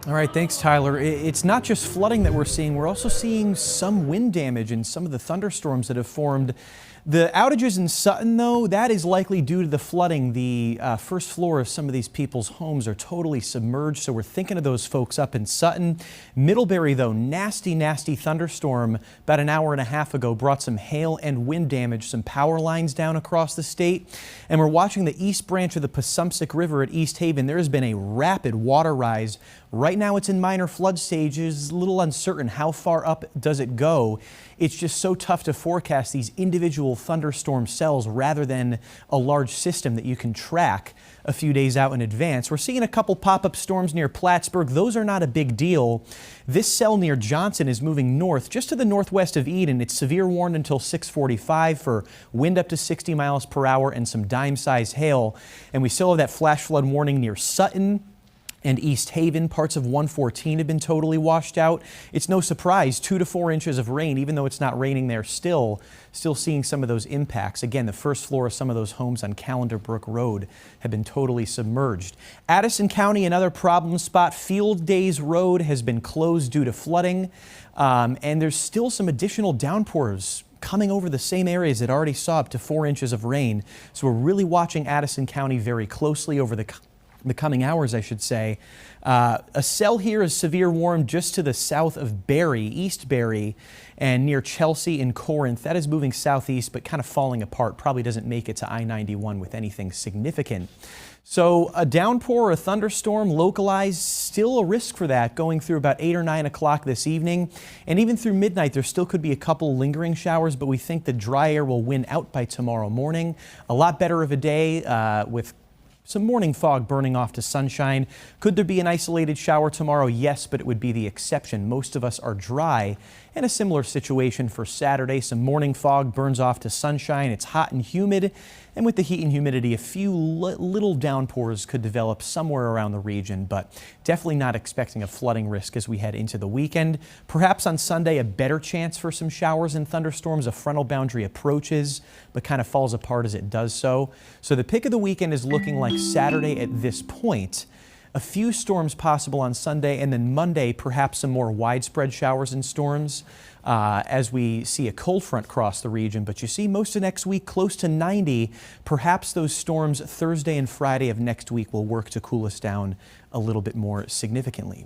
All right, thanks, Tyler. It's not just flooding that we're seeing. We're also seeing some wind damage in some of the thunderstorms that have formed. The outages in Sutton, though, that is likely due to the flooding. The first floor of some of these people's homes are totally submerged, so we're thinking of those folks up in Sutton. Middlebury, though, nasty, nasty thunderstorm about an hour and a half ago brought some hail and wind damage, some power lines down across the state. And we're watching the east branch of the Passumpsic River at East Haven. There has been a rapid water rise. Right now it's in minor flood stages, a little uncertain how far up does it go. It's just so tough to forecast these individual thunderstorm cells rather than a large system that you can track a few days out in advance. We're seeing a couple pop-up storms near Plattsburgh. Those are not a big deal. This cell near Johnson is moving north just to the northwest of Eden. It's severe warned until 6:45 for wind up to 60 miles per hour and some dime-sized hail. And we still have that flash flood warning near Sutton and East Haven. Parts of 114 have been totally washed out. It's no surprise, 2 to 4 inches of rain, even though it's not raining there, still seeing some of those impacts. Again, the first floor of some of those homes on Calendar Brook Road have been totally submerged. Addison County, another problem spot. Field Days Road has been closed due to flooding, and there's still some additional downpours coming over the same areas that already saw up to 4 inches of rain. So we're really watching Addison County very closely over the coming hours, I should say. A cell here is severe warm just to the south of Barry, East Barry, and near Chelsea and Corinth. That is moving southeast, but kind of falling apart. Probably doesn't make it to I-91 with anything significant. So a downpour or a thunderstorm localized, still a risk for that going through about 8 or 9 o'clock this evening. And even through midnight, there still could be a couple lingering showers, but we think the dry air will win out by tomorrow morning. A lot better of a day with some morning fog burning off to sunshine. Could there be an isolated shower tomorrow? Yes, but it would be the exception. Most of us are dry. And a similar situation for Saturday. Some morning fog burns off to sunshine. It's hot and humid. And with the heat and humidity, a few little downpours could develop somewhere around the region, but definitely not expecting a flooding risk as we head into the weekend. Perhaps on Sunday, a better chance for some showers and thunderstorms. A frontal boundary approaches, but kind of falls apart as it does so. So the pick of the weekend is looking like Saturday at this point. A few storms possible on Sunday, and then Monday, perhaps some more widespread showers and storms as we see a cold front cross the region. But you see most of next week close to 90. Perhaps those storms Thursday and Friday of next week will work to cool us down a little bit more significantly.